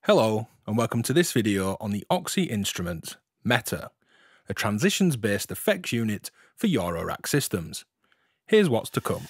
Hello and welcome to this video on the OXI Instruments Meta, a transitions-based effects unit for Eurorack systems. Here's what's to come.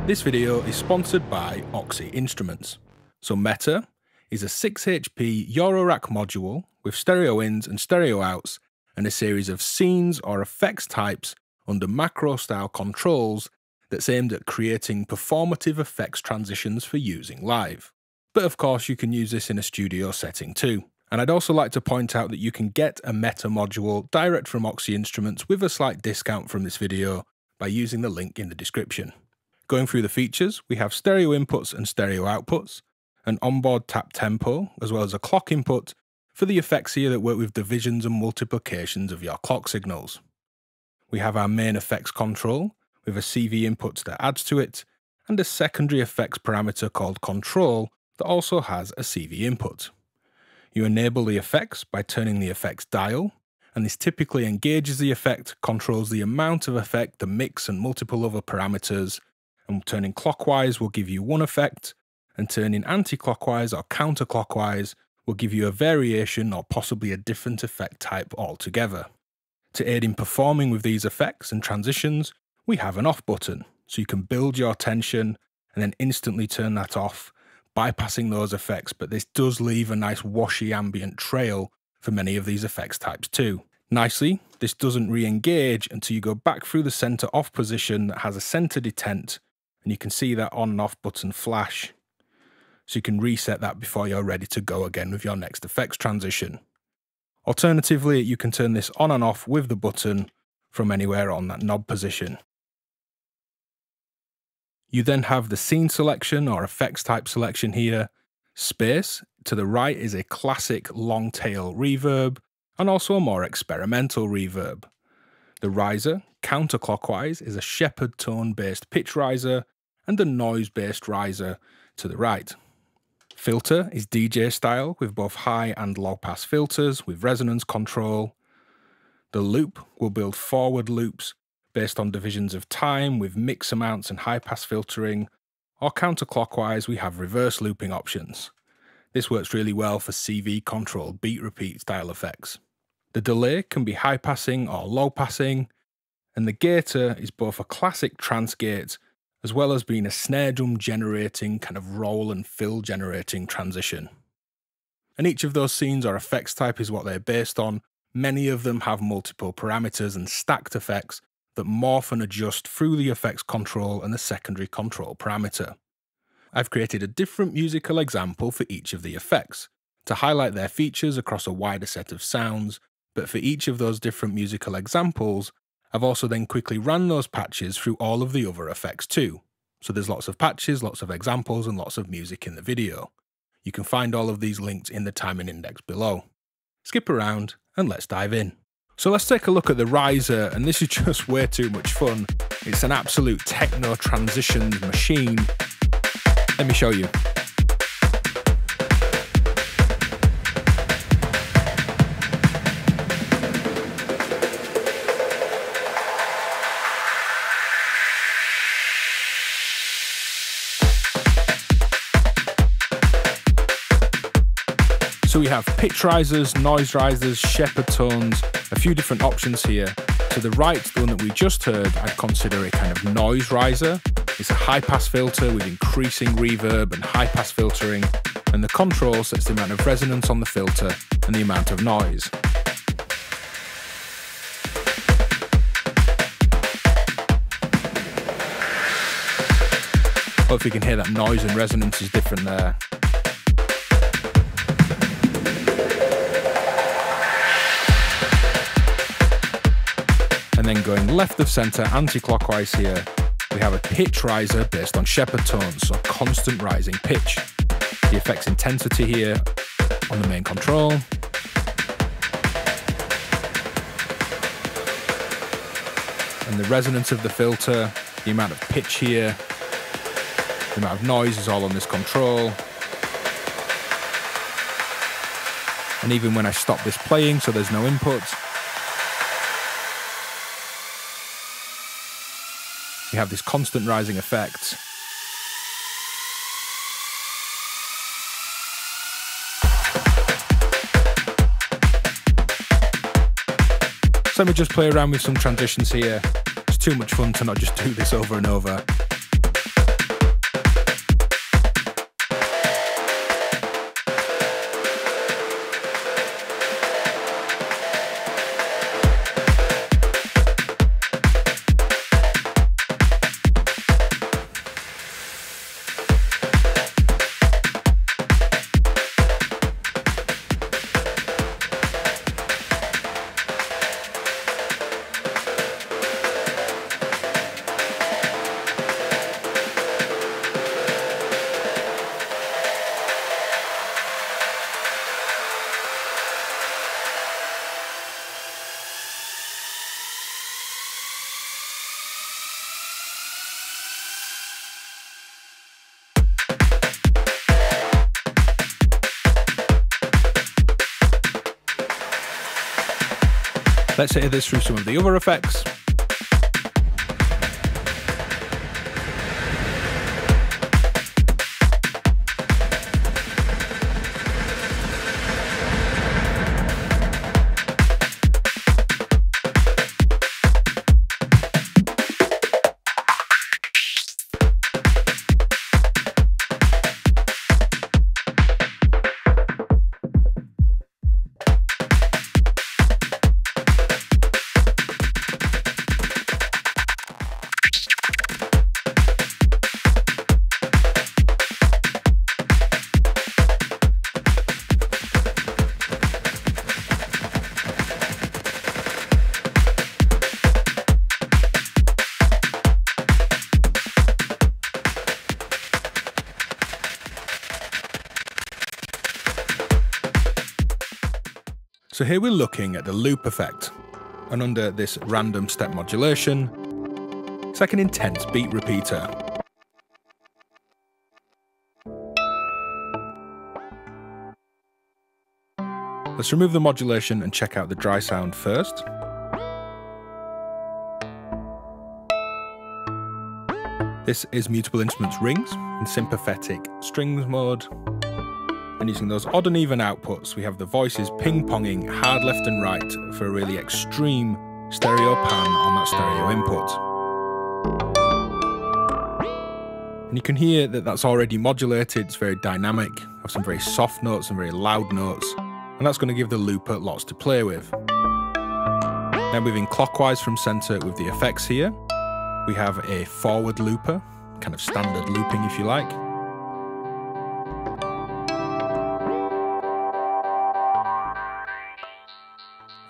This video is sponsored by OXI Instruments. So Meta is a 6 HP Eurorack module with stereo ins and stereo outs and a series of scenes or effects types under macro style controls that's aimed at creating performative effects transitions for using live. But of course you can use this in a studio setting too. And I'd also like to point out that you can get a Meta module direct from OXI Instruments with a slight discount from this video by using the link in the description. Going through the features, we have stereo inputs and stereo outputs, an onboard tap tempo, as well as a clock input for the effects here that work with divisions and multiplications of your clock signals. We have our main effects control with a CV input that adds to it, and a secondary effects parameter called control that also has a CV input. You enable the effects by turning the effects dial, and this typically engages the effect, controls the amount of effect, the mix and multiple other parameters, and turning clockwise will give you one effect, and turning anti-clockwise or counterclockwise will give you a variation or possibly a different effect type altogether. To aid in performing with these effects and transitions, we have an off button, so you can build your tension and then instantly turn that off, bypassing those effects, but this does leave a nice washy ambient trail for many of these effects types too. Nicely, this doesn't re-engage until you go back through the center off position that has a center detent, and you can see that on and off button flash, so you can reset that before you're ready to go again with your next effects transition. Alternatively, you can turn this on and off with the button from anywhere on that knob position. You then have the scene selection or effects type selection here. Space to the right is a classic long tail reverb and also a more experimental reverb. The riser, counterclockwise, is a Shepard Tone based pitch riser and a noise based riser to the right. Filter is DJ style with both high and low pass filters with resonance control. The loop will build forward loops based on divisions of time with mix amounts and high pass filtering, or counterclockwise we have reverse looping options. This works really well for CV controlled beat repeat style effects. The delay can be high passing or low passing, and the gator is both a classic trance gate as well as being a snare drum generating kind of roll and fill generating transition. And each of those scenes or effects type is what they're based on. Many of them have multiple parameters and stacked effects that morph and adjust through the effects control and the secondary control parameter. I've created a different musical example for each of the effects to highlight their features across a wider set of sounds, but for each of those different musical examples, I've also then quickly ran those patches through all of the other effects too. So there's lots of patches, lots of examples, and lots of music in the video. You can find all of these linked in the timing index below. Skip around and let's dive in. So let's take a look at the riser, and this is just way too much fun. It's an absolute techno transition machine. Let me show you. So we have pitch risers, noise risers, Shepard tones, a few different options here. To the right, the one that we just heard, I'd consider a kind of noise riser. It's a high pass filter with increasing reverb and high pass filtering, and the control sets the amount of resonance on the filter and the amount of noise. Hopefully you can hear that noise and resonance is different there. And then going left of centre, anti-clockwise here, we have a pitch riser based on Shepard Tone, so constant rising pitch. The effect's intensity here on the main control. And the resonance of the filter, the amount of pitch here, the amount of noise is all on this control. And even when I stop this playing, so there's no input, we have this constant rising effect. So let me just play around with some transitions here. It's too much fun to not just do this over and over. Let's hear this through some of the other effects. So here we're looking at the loop effect, and under this random step modulation, it's like an intense beat repeater. Let's remove the modulation and check out the dry sound first. This is Mutable Instruments Rings in sympathetic strings mode. And using those odd and even outputs, we have the voices ping-ponging hard left and right for a really extreme stereo pan on that stereo input. And you can hear that that's already modulated, it's very dynamic, have some very soft notes and very loud notes, and that's going to give the looper lots to play with. Now moving clockwise from centre with the effects here, we have a forward looper, kind of standard looping if you like.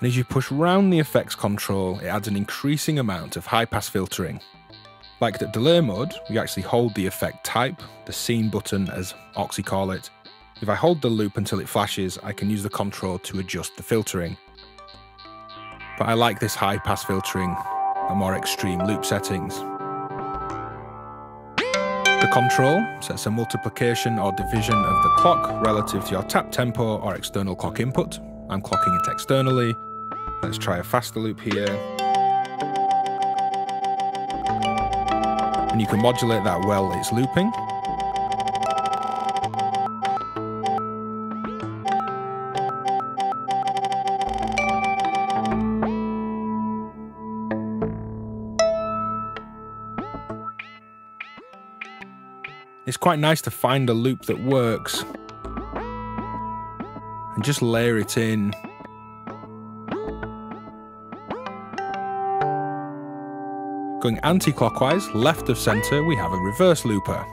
And as you push round the effects control, it adds an increasing amount of high-pass filtering. Like at delay mode, we actually hold the effect type, the scene button as OXI call it. If I hold the loop until it flashes, I can use the control to adjust the filtering. But I like this high-pass filtering and more extreme loop settings. The control sets a multiplication or division of the clock relative to your tap tempo or external clock input. I'm clocking it externally. Let's try a faster loop here. And you can modulate that while it's looping. It's quite nice to find a loop that works and just layer it in. Going anti-clockwise, left of centre, we have a reverse looper.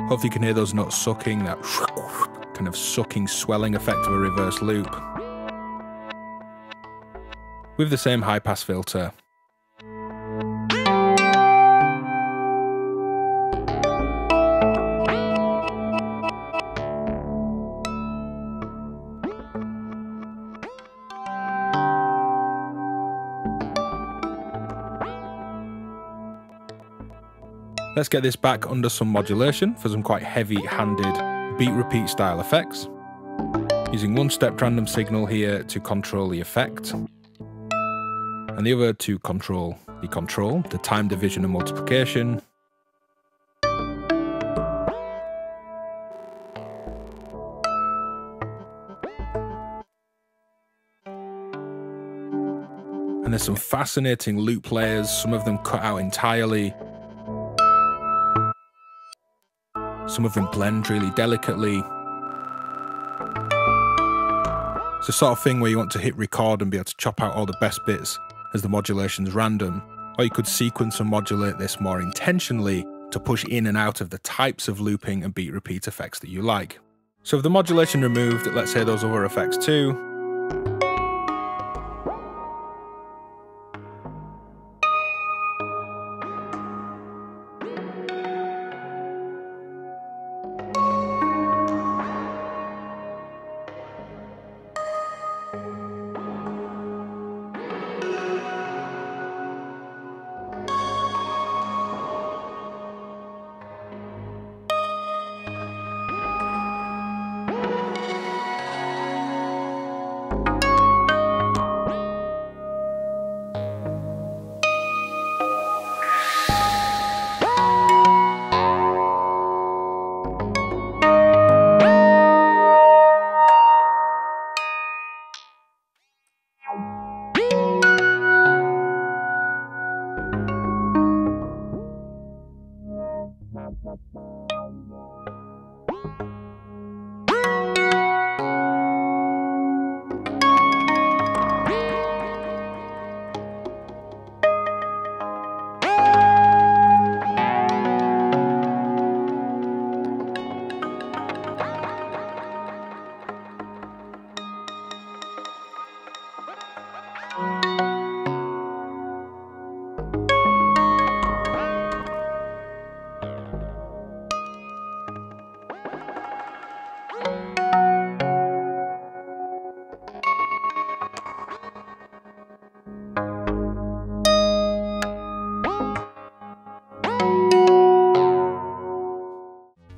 Hopefully you can hear those notes sucking, that kind of sucking, swelling effect of a reverse loop. With the same high pass filter. Let's get this back under some modulation for some quite heavy-handed beat repeat style effects. Using one stepped random signal here to control the effect, and the other to control the time division and multiplication. And there's some fascinating loop layers, some of them cut out entirely. Some of them blend really delicately. It's the sort of thing where you want to hit record and be able to chop out all the best bits as the modulation's random. Or you could sequence and modulate this more intentionally to push in and out of the types of looping and beat repeat effects that you like. So with the modulation removed, let's hear those other effects too.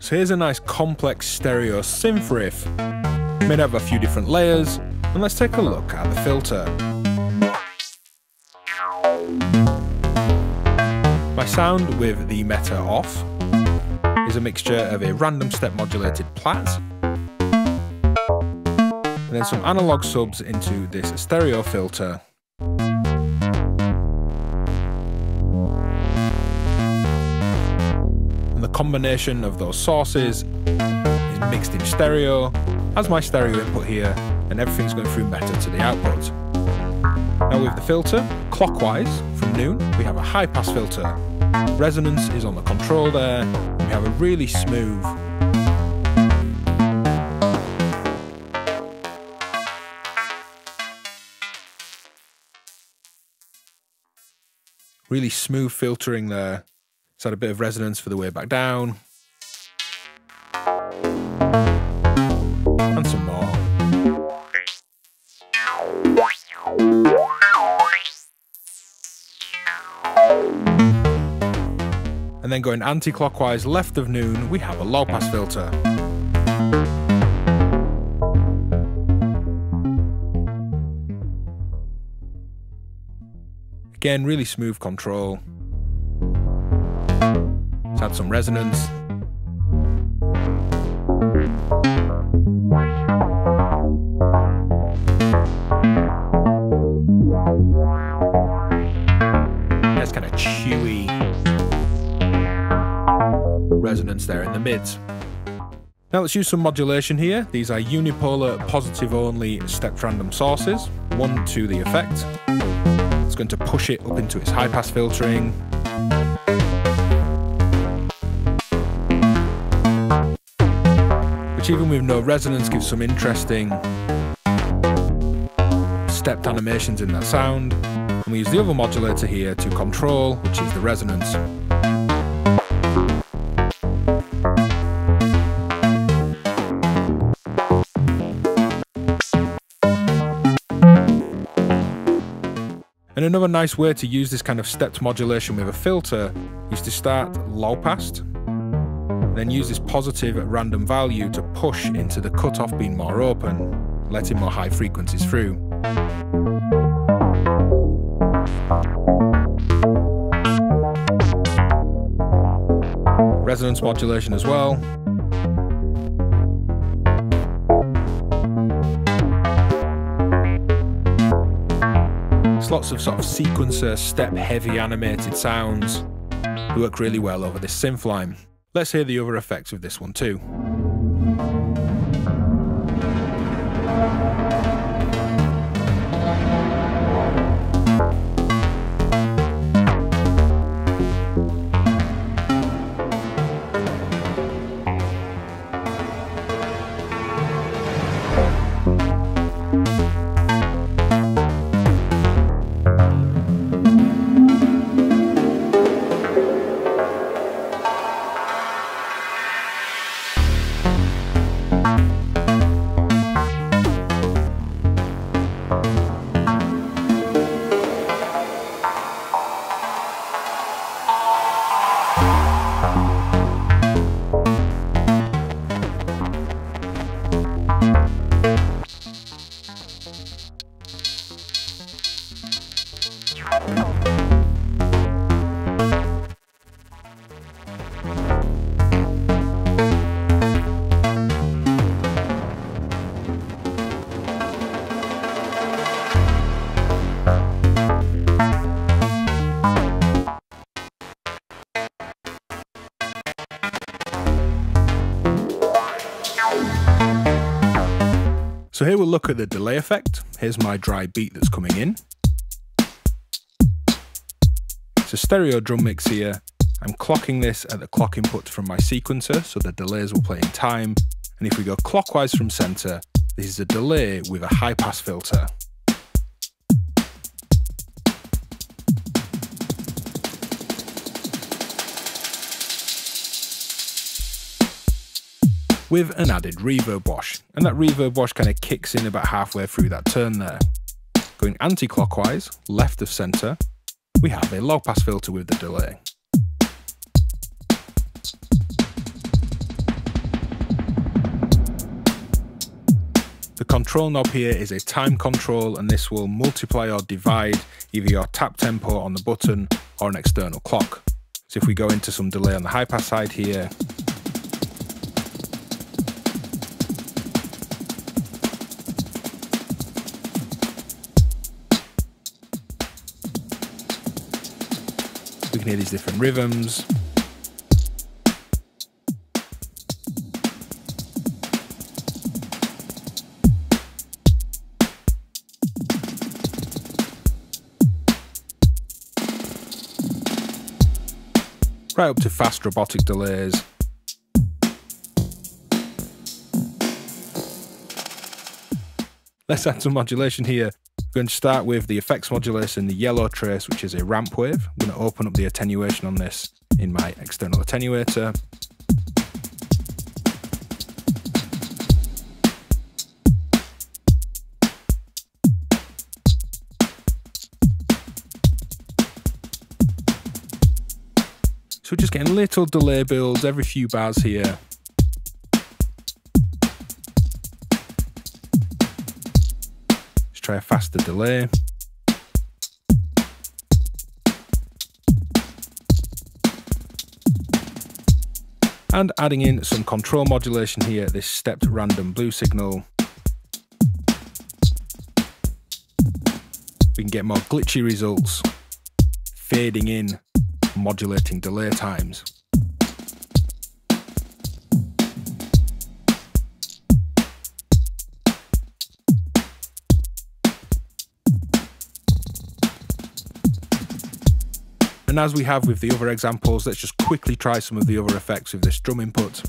So here's a nice complex stereo synth riff, made out of a few different layers, and let's take a look at the filter. My sound with the meta off is a mixture of a random step modulated Plucks, and then some analog subs into this stereo filter. And the combination of those sources is mixed in stereo, as my stereo input here, and everything's going through meta to the output. Now with the filter, clockwise from noon, we have a high pass filter. Resonance is on the control there, and we have a really smooth filtering there. It's had a bit of resonance for the way back down. And some more. And then going anti-clockwise left of noon, we have a low pass filter. Again, really smooth control. Let's add some resonance. There's kind of chewy resonance there in the mids. Now let's use some modulation here. These are unipolar positive only stepped random sources, one to the effect. It's going to push it up into its high pass which even with no resonance gives some interesting stepped animations in that sound. And we use the other modulator here to control, which is the resonance. And another nice way to use this kind of stepped modulation with a filter is to start low passed, then use this positive at random value to push into the cutoff being more open, letting more high frequencies through. Resonance modulation as well. Lots of sort of sequencer, step-heavy animated sounds who work really well over this synth line. Let's hear the other effects of this one too. So here we'll look at the delay effect. Here's my dry beat that's coming in. It's a stereo drum mix here. I'm clocking this at the clock input from my sequencer, so the delays will play in time. And if we go clockwise from center, this is a delay with a high pass filter. With an added reverb wash, and that reverb wash kind of kicks in about halfway through that turn there. Going anti-clockwise, left of centre, we have a low pass filter with the delay. The control knob here is a time control, and this will multiply or divide either your tap tempo on the button or an external clock. So if we go into some delay on the high pass side here, we can hear these different rhythms. Right up to fast robotic delays. Let's add some modulation here. We're going to start with the effects modulation, the yellow trace, which is a ramp wave. I'm going to open up the attenuation on this in my external attenuator. So we're just getting little delay builds every few bars here. Let's try a faster delay. And adding in some control modulation here, this stepped random blue signal. We can get more glitchy results, fading in, modulating delay times. And as we have with the other examples, let's just quickly try some of the other effects with this drum input.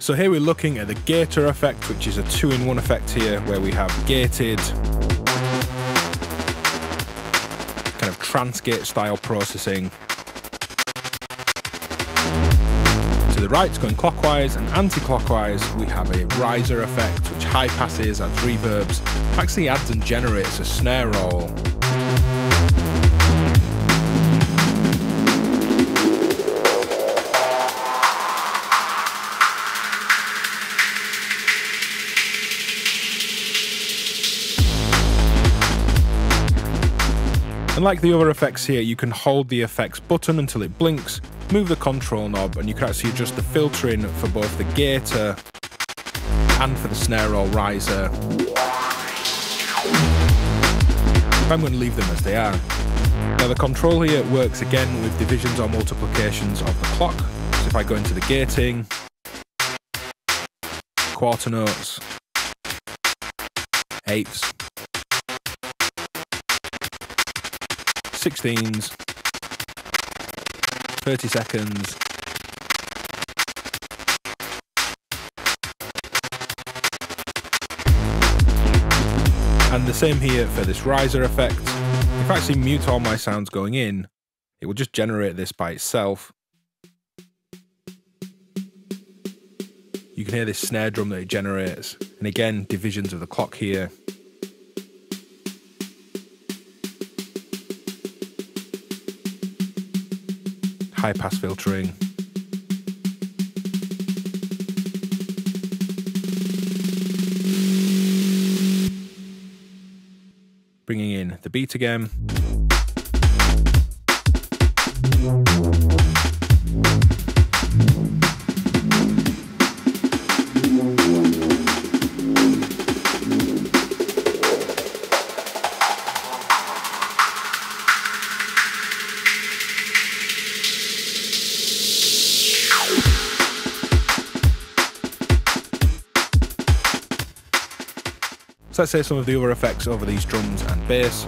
So here we're looking at the gator effect, which is a 2-in-1 effect here, where we have gated, kind of trance gate style processing. To the right, going clockwise, and anti-clockwise, we have a riser effect, which high passes, adds reverbs, actually adds and generates a snare roll. And like the other effects here, you can hold the effects button until it blinks, move the control knob, and you can actually adjust the filtering for both the gator and for the snare roll riser. I'm going to leave them as they are. Now the control here works again with divisions or multiplications of the clock. So if I go into the gating, quarter notes, eighths, 16s, 30 seconds, and the same here for this riser effect. If I actually mute all my sounds going in, it will just generate this by itself. You can hear this snare drum that it generates, and again, divisions of the clock here. High pass filtering. Bringing in the beat again. So let's say some of the other effects over these drums and bass.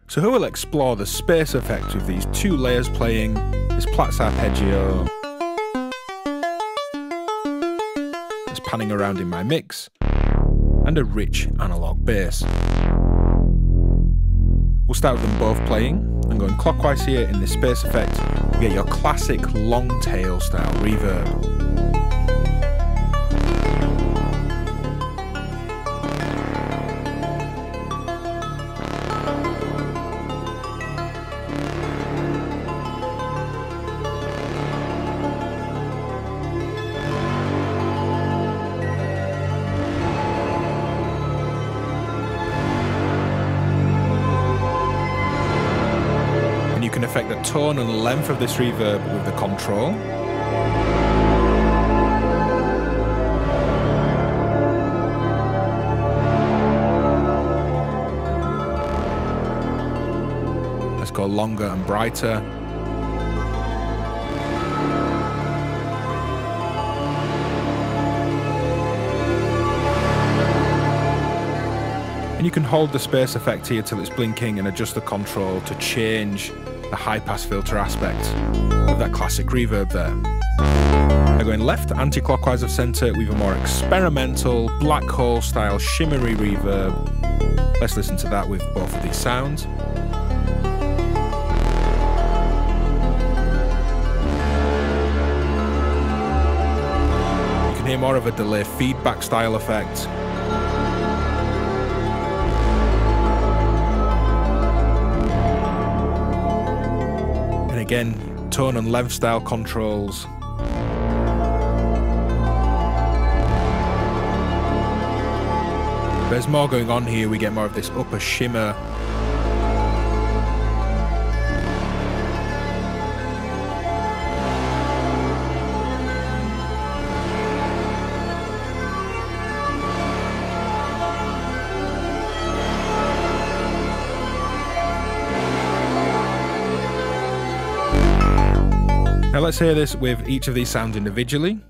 So who will explore the space effect with these two layers playing, this Plucks arpeggio, that's panning around in my mix, and a rich analog bass. We'll start with them both playing, and going clockwise here in this space effect, you get your classic long tail style reverb. You can affect the tone and length of this reverb with the control. Let's go longer and brighter. And you can hold the space effect here till it's blinking and adjust the control to change the high pass filter aspect of that classic reverb there. Now going left anti-clockwise of centre, we have a more experimental black hole style shimmery reverb. Let's listen to that with both of these sounds. You can hear more of a delay feedback style effect. And again, tone and length style controls. There's more going on here, we get more of this upper shimmer. Now let's hear this with each of these sounds individually.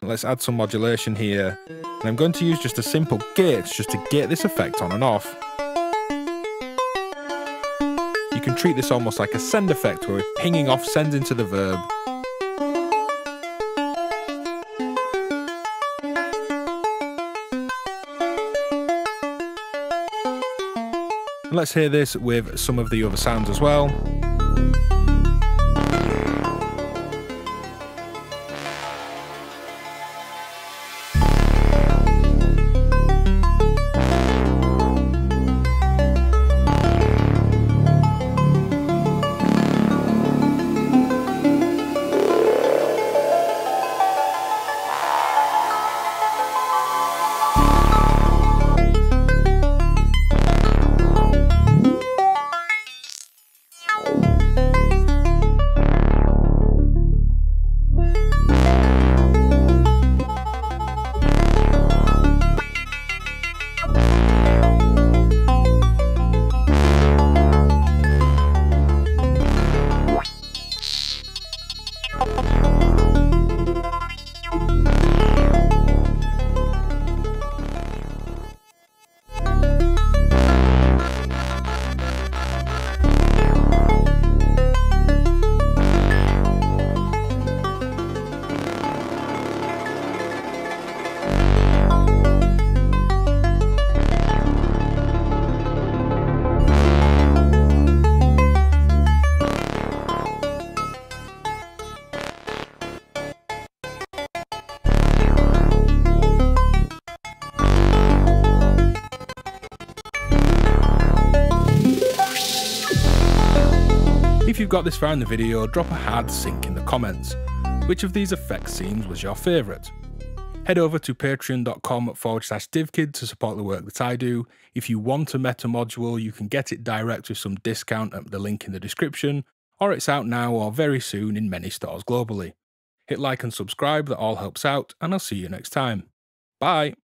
Let's add some modulation here, and I'm going to use just a simple gate just to gate this effect on and off. You can treat this almost like a send effect where we're pinging off sends into the verb. And let's hear this with some of the other sounds as well. If you've got this far in the video, drop a hard sync in the comments. Which of these effect scenes was your favourite? Head over to patreon.com/DivKid to support the work that I do. If you want a meta module, you can get it direct with some discount at the link in the description, or it's out now or very soon in many stores globally. Hit like and subscribe, that all helps out, and I'll see you next time. Bye!